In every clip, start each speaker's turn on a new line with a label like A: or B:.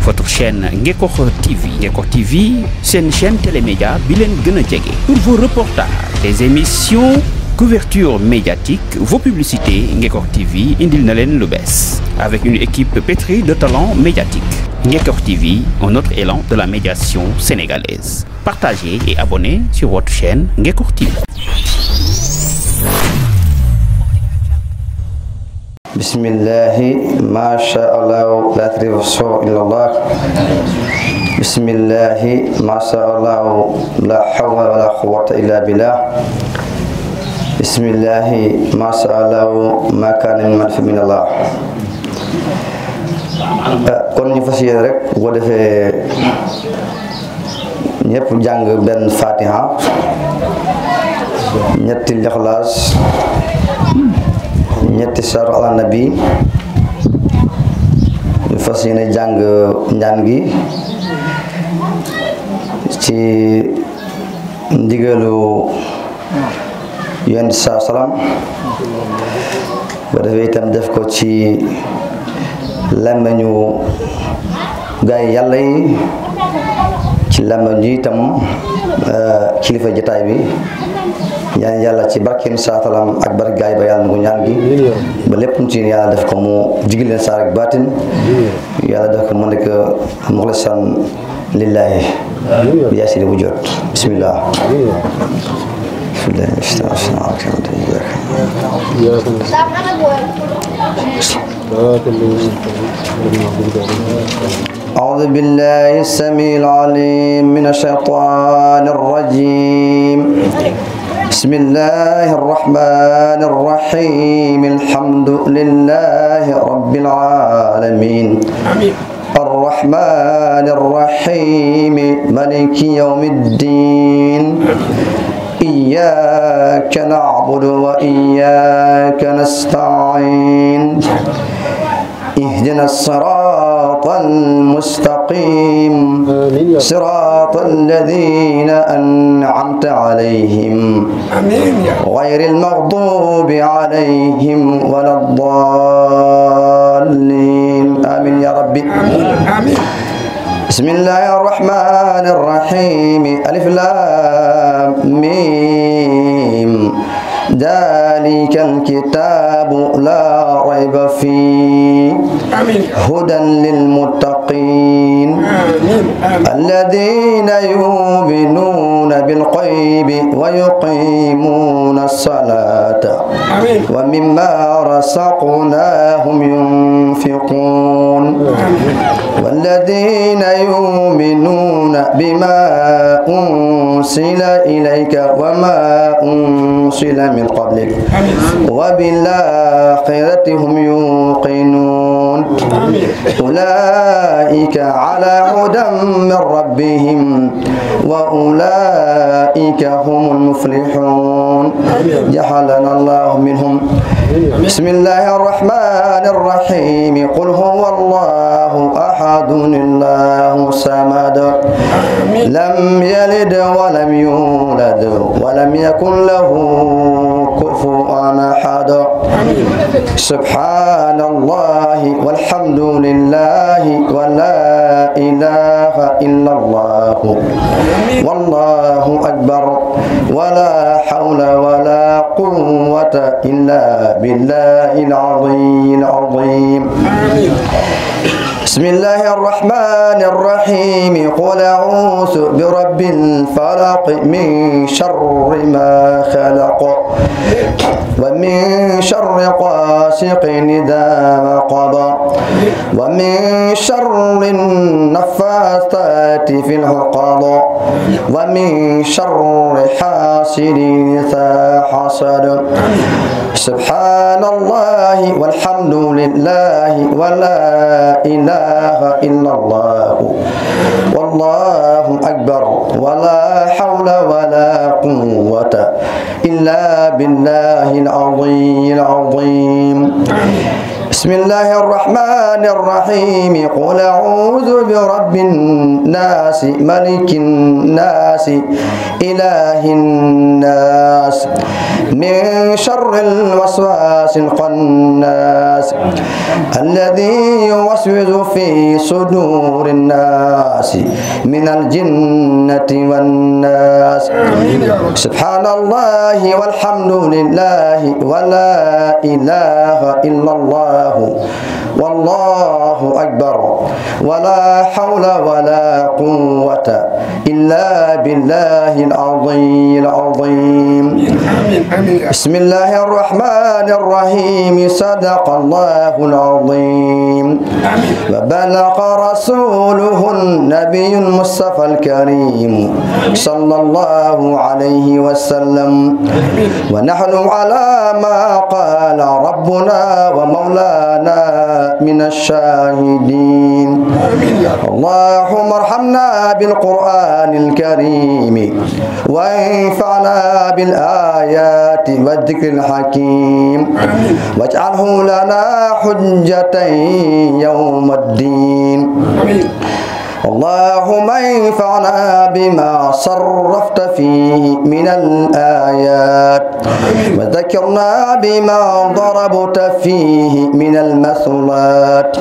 A: votre chaîne Ngekokh TV. Ngekokh TV, c'est une chaîne télémédia bilen gëna djégé. Pour vos reportages, des émissions, couverture médiatique, vos publicités, Ngekokh TV indil na len lu bess. Avec une équipe pétrie de talents médiatiques. Ngekokh TV, un autre élan de la médiation sénégalaise. Partagez et abonnez sur votre chaîne Ngekokh TV.
B: Bismillahi ma sha Allah la tarifu illa Allah. Bismillahi ma sha Allah la hawla wa la quwwata illa billah. Bismillahi ma sha Allah ma kana min Allah. Kon ñu fassiyé rek bo défé ñepp jang ben Fatiha ñetti ikhlas ñetti sar ala nabi ñu fas yéene jàng ñaan gi ci ndigalu yonent sa salam ba defee itam def ko ci làmmiñu gaay yàlla yi ci làmmiñu itam kilifa jotaay bi ñaan yàlla ci barkeem saa salaam ak barke gaay ba yàlla na ko ñaan gi ba lépp ci yàlla def ko mu jigil leen saar ak baatin yàlla def ko mu nekk muxlisan lillahi bi yaasiri bu jot bismillah أعوذ بالله السميع العليم من الشيطان الرجيم بسم الله الرحمن الرحيم الحمد لله رب العالمين الرحمن الرحيم مالك يوم الدين إياك نعبد وإياك نستعين اهدنا الصراط المستقيم صراط الذين أنعمت عليهم غير المغضوب عليهم ولا الضالين آمين يا ربي آمين. بسم الله الرحمن الرحيم ألف لام ميم ذلك الكتاب لا ريب فيه هدى للمتقين الذين يؤمنون بالغيب ويقيمون الصلاة ومما رزقناهم ينفقون والذين يؤمنون بما أنزل إليك وما أنزل من قبلك وبالآخرة هم يوقنون أولئك على هدى من ربهم وأولئك هم المفلحون جعلنا الله منهم. بسم الله الرحمن الرحيم قل هو الله أحد الله الصمد لم يلد ولم يولد ولم يكن له كفوا أحد سبحان الله والحمد لله ولا إله إلا الله والله أكبر ولا حول ولا قوة إلا بالله العظيم. بسم الله الرحمن الرحيم قل أعوذ برب الفلق من شر ما خلق ومن شر غاسق إذا وقب ومن شر النفاثات في العقد ومن شر حاسد إذا حسد سبحان الله والحمد لله ولا إله إلا الله والله أكبر ولا حول ولا قوة إلا بالله العظيم. بسم الله الرحمن الرحيم قل أعوذ برب الناس ملك الناس إله الناس من شر الوسواس الخناس الذي يوسوس في صدور الناس من الجنة والناس سبحان الله والحمد لله ولا إله إلا الله والله أكبر ولا حول ولا قوة إلا بالله العظيم بسم الله الرحمن الرحيم صدق الله العظيم وبلغ رسوله النبي المصطفى الكريم صلى الله عليه وسلم ونحن على ما قال ربنا ومولانا من الشاهدين اللهم ارحمنا بالقرآن الكريم وانفعنا بالآيات والذكر الحكيم واجعله لنا حجة يوم الدين اللهم انفعنا بما صرفت فيه من الآيات وذكرنا بما ضربت فيه من المثلات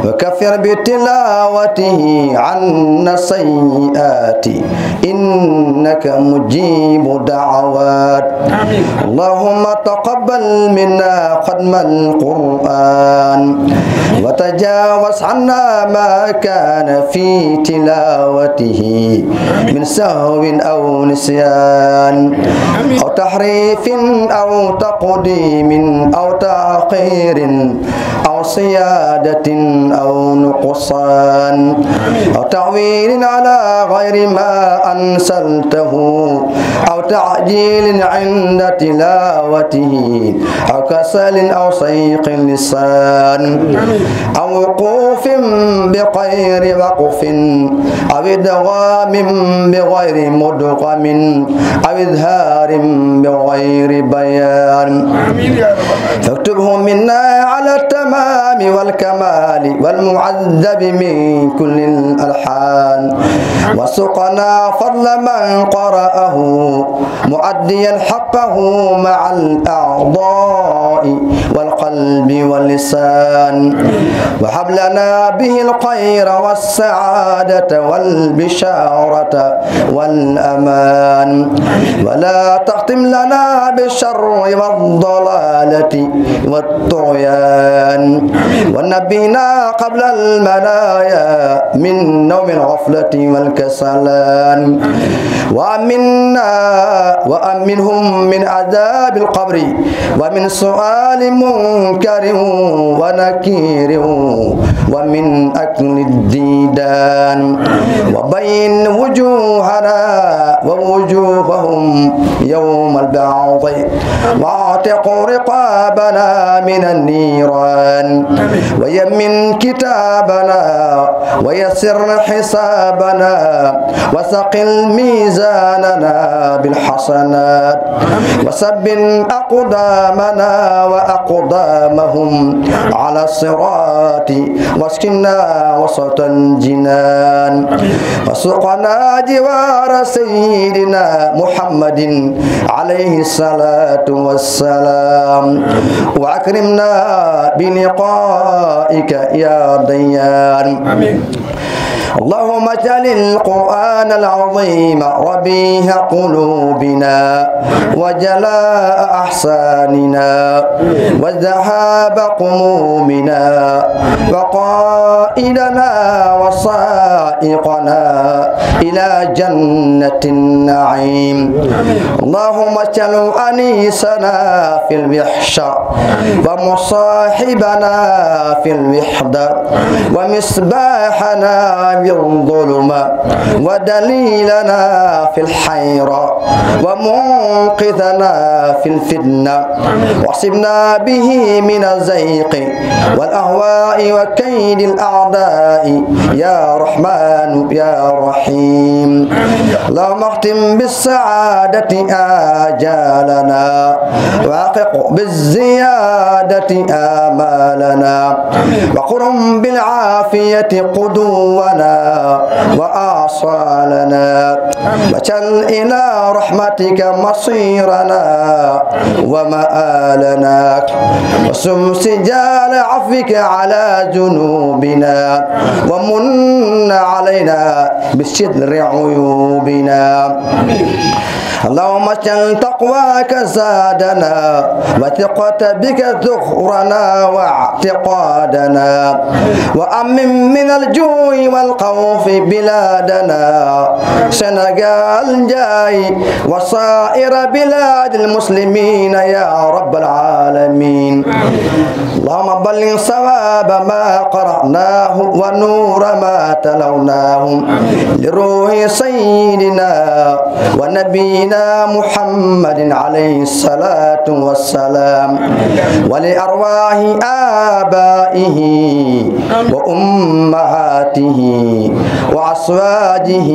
B: وكفر بتلاوته عنا السيئات إنك مجيب دعوات اللهم تقبل منا ختم القرآن وتجاوز عنا ما كان في تلاوته من سهو أو نسيان أو تحريف أو تقديم أو تأخير أو صيادة أو نقصان أو تعويل على غير ما أنزلته أو تعجيل عند تلاوته أو كسل أو صيق اللسان أو وقوف بغير وقف أو إدغام بغير مدغم أو إظهار بغير بيان فاكتبه منا على التمام والكمال والمعذب من كل الألحان وسقنا فضل من قرأه مؤديا حقه مع الأعضاء والقلب واللسان وهب لنا به الخير والسعادة والبشارة والأمان ولا تختم لنا بالشر والضلالة والطغيان ونبينا قبل المنايا من نوم الغفلة والكسلان وأمنهم من عذاب القبر ومن سؤال منكر ونكير ومن أكل الديدان وبين وجوهنا ووجوههم يوم البعض واعتق رقابنا من النيران ويمن كتابنا ويسر حسابنا وثقل ميزاننا بالحسنات وثبت أقدامنا وأقدامهم على الصراط واسكنا وسط الجنان وسقنا جوار سيدنا محمد عليه الصلاة والسلام وأكرمنا بلقائك يا ديان آمين. اللهم اجعل القرآن العظيم ربيع قلوبنا وجلاء أحساننا وذهاب قمومنا وقائدنا وصائقنا إلى جنة النعيم اللهم اجعل أنيسنا في الوحشة ومصاحبنا في الوحدة ومصباحنا بالظلمة ودليلنا في الحيرة ومنقذنا في الفتنة واحسبنا به من الزيق والأهواء وكيد الأعداء يا رحمن يا رحيم اللهم اختم بالسعادة آجالنا واحقق بالزيادة آمالنا وقرم بالعافية قدونا وآصالنا واجعل إلى رحمتك مصيرنا ومآلنا وسم سجال عفوك على ذنوبنا ومن علينا بستر عيوبنا اللهم اجعل تقواك زادنا وثقة بك ذخرنا واعتقادنا وأمن من الجوع والخوف بلادنا سنغال جاي وصائر بلاد المسلمين يا رب العالمين اللهم بلغ ثواب ما قرأناه ونور ما تلوناه لروح سيدنا ونبينا محمد عليه الصلاة والسلام ولأرواح آبائه وأمهاته وأزواجه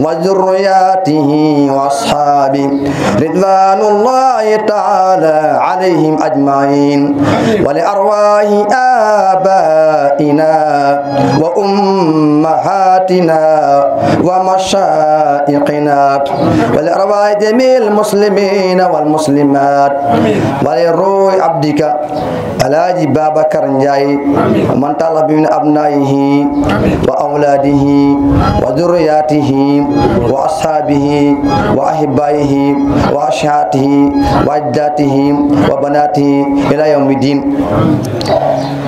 B: وذرياته وأصحابه رضوان الله تعالى عليهم أجمعين ولأرواح آبائنا وأمهاتنا ومشائقنا ولأرواح جميع المسلمين والمسلمات ولروح عبدك الحاج بابكر نجاي ومن طلب من أبنائه وأولاده وذرياته وأصحابه وأحبائه وأشهاته وأجداته وبناته إلى يوم الدين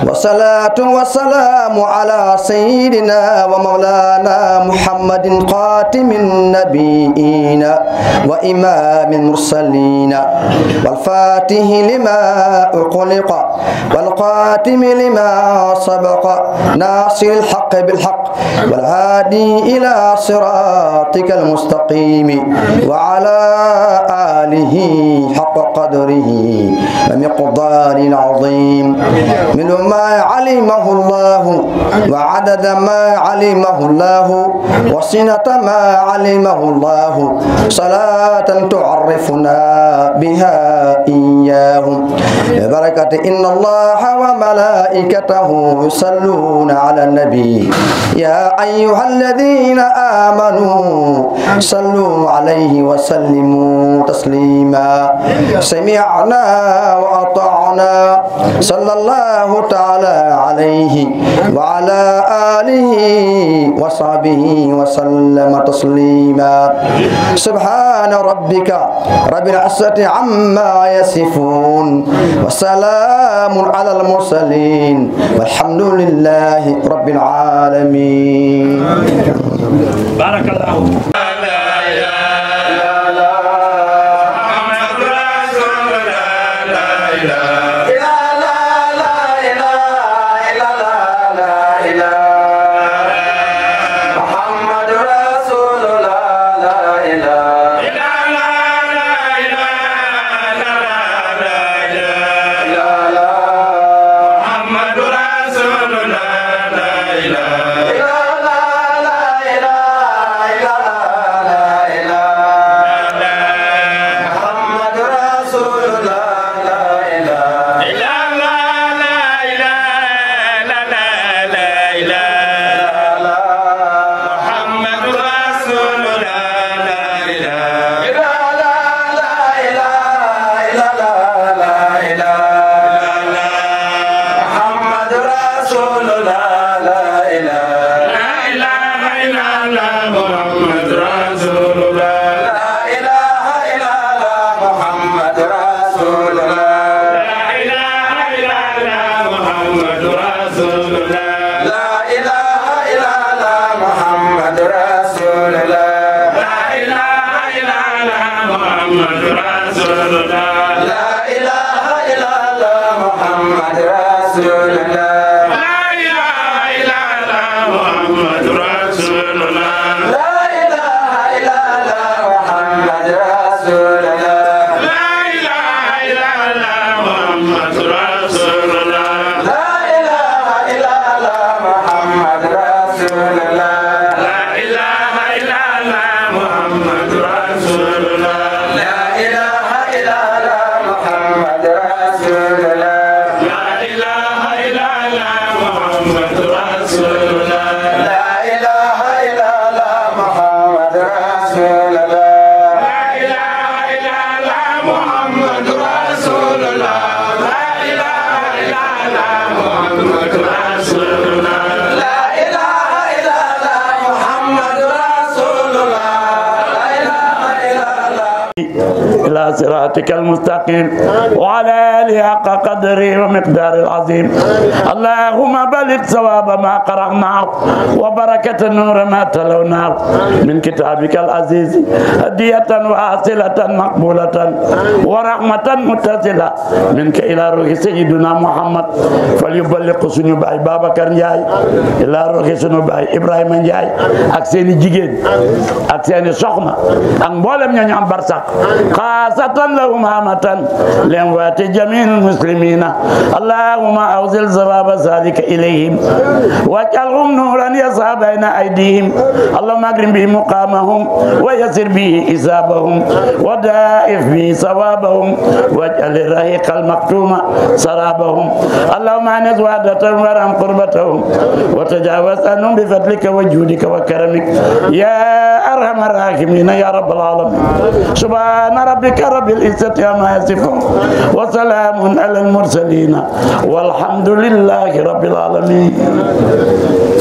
B: والصلاة والسلام على سيدنا ومولانا محمد خاتم النبيين وإمام المرسلين والفاتح لما أغلق والقاتم لما سبق ناصر الحق بالحق والهادي إلى صراطك المستقيم وعلى آله حق قدره ومقدار عظيم من ما علمه الله وعدد ما علمه الله وسنة ما علمه الله صلاة تعرفنا بها إياهم ببركة إن الله وملائكته يصلون على النبي يا أيها الذين آمنوا صلوا عليه وسلموا تسليما سمعنا وأطعنا صلى الله تعالى عليه وعلى آله وصحبه وسلم تسليما سبحان ربك رب العزة عما يصفون وسلام على المرسلين والحمد لله رب العالمين
C: بارك الله
D: إلى صراطك المستقيم وعلى آله حق قدره ومقدار العظيم اللهم بلغ ثواب ما قرأناه وبركة نور ما تلوناه من كتابك العزيز هدية واصلة مقبولة ورحمة متصلة منك إلى روح سيدنا محمد فليبلغ سنو باي بابكر نجاي إلى روح سنو باي إبراهيم نجاي ak seeni jigéen ak seeni soxna ak mboolem ñoo ñu am barsax xaasatan lahum hamatan leen waati jamiil muslimina allahumma awzil zawaba zalika ilayhim waj'alhum nuran yas'a bayna aydihim allahumma akrim bihi muqamahum wa yassir bihi isabahum wa da'if bihi sawabahum waj'al rahiqal maktuma sarabahum allahumma anis wa'datahum warham qurbatahum wa tajawaz anhum bi fadlika wa judika wa karamik ya arhamar rahimin ya rabbal alamin subhana rabbika rabbil izzati amma yasifun wa salamun alal mursalin walhamdulillahi rabbil alamin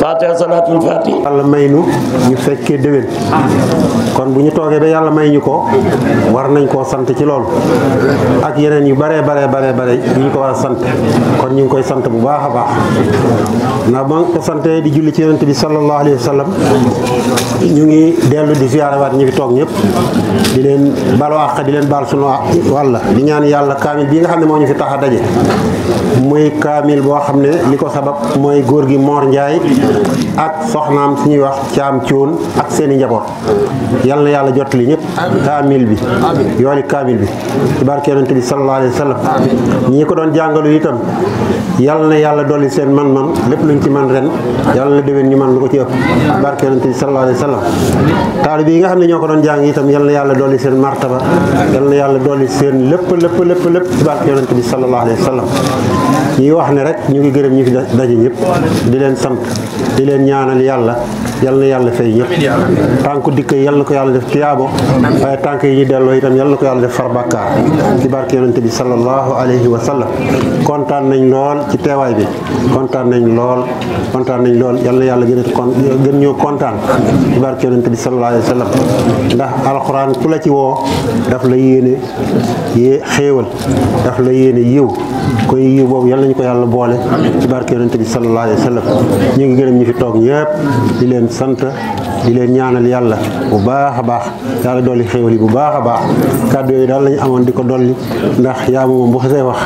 D: fatiha salatul fatih.
E: yàlla may nu ñu fekkee déwén kon bu ñu toogee ba yàlla may ñu ko war nañ koo sant ci loolu ak yeneen yu bare yu ñu ko war a sant kon ñu ngi koy sant bu baax a baax ndax ba nga ko santee di julli ci yonent bi sallallahu alayhi wa sallam ñu ngi dellu di ziyaarawaat ñi fi toog ñëpp di leen balu àq di leen baal sunu wàlla di ñaan yàlla kaamil bii nga xam ne moo ñu fi tax a daje muy kaamil boo xam ne li ko sabab mooy góor gi Mor Ndiaye ak soxnaam suñuy wax Caam Cuun ak seen i njaboot yal na yàlla jottali ñëpp kaamil bi yooli kaamil bi ci barke yonent bi sallallahu alayhi wa sallam ñi ko doon jàngalu itam yal na yàlla dolli seen man-man lépp luñ ci man ren yàlla na déwén ñu man lu ko ci ëpp ci barke yonent bi sallallahu alayhi wa sallam taalibe yi nga xam ne ñoo ko doon jàng itam yal na yàlla dolli seen martaba yal na yàlla dolli seen lépp ci barke yonent bi sallallahu alayhi wa sallam ñuy wax ne rek ñu ngi gërëm ñi fi daje ñëpp di leen sant di leen ñaanal yàlla yal na yàlla fay ñëpp tànku dikk yal na ko yàlla def tiyaabo waaye tànk yi ñu delloo itam yal na ko yàlla def far bàkkaar ci barke yonent bi sallallahu alayhi wa sallam kontaan nañ lool ci teewaay bi kontaan nañ lool yal na yàlla gën ñoo kontaan ci barke yonent bi sallallahu alayhi wa sallam ndax alxuraan ku la ci woo daf la yéene xéewal daf la yéene yiw koy yiw boobu yal nañu ko yàlla boole ci barke yonent bi sallallahu alayhi wa sallam ñu ngi gërëm ñi fi toog ñëpp di leen sant di leen ñaanal yàlla bu baax a baax yàlla dolli xéewal yi bu baax a baax kàddu yooyu daal lañu amoon di ko dolli ndax yaa moom bu xasee wax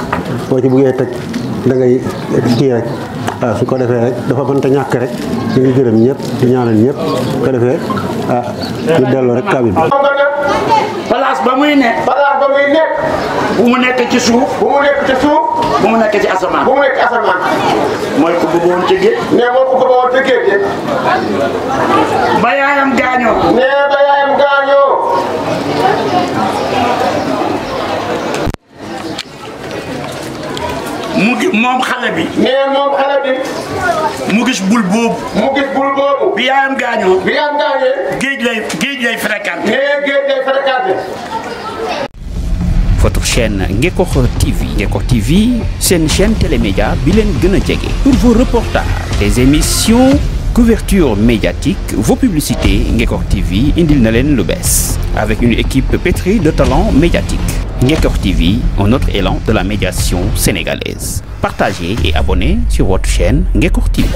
E: boo ci buggee teg da ngay kii rek waaw su ko defee rek dafa mënta ñàkk rek ñu ngi gërëm ñëpp di ñaanal ñëpp su ko defee ñu delloo rek kàddu bi.
D: place ba muy nekk bu mu nekk ci suuf bu mu nekk ci asamaan mooy ko bëggoon ci géej ba yaayam gaañoo moom xale bi mu gis bul boobu bi yaayam gaañoo géej lay fréquenté
A: Votre chaîne Ngekokh TV. Ngekokh TV, c'est une chaîne télémédia bilen gëna jege. Pour vos reportages, des émissions, couverture médiatique, vos publicités, Ngekokh TV indil na len lu bess. Avec une équipe pétrie de talents médiatiques. Ngekokh TV, un autre élan de la médiation sénégalaise. Partagez et abonnez sur votre chaîne Ngekokh TV.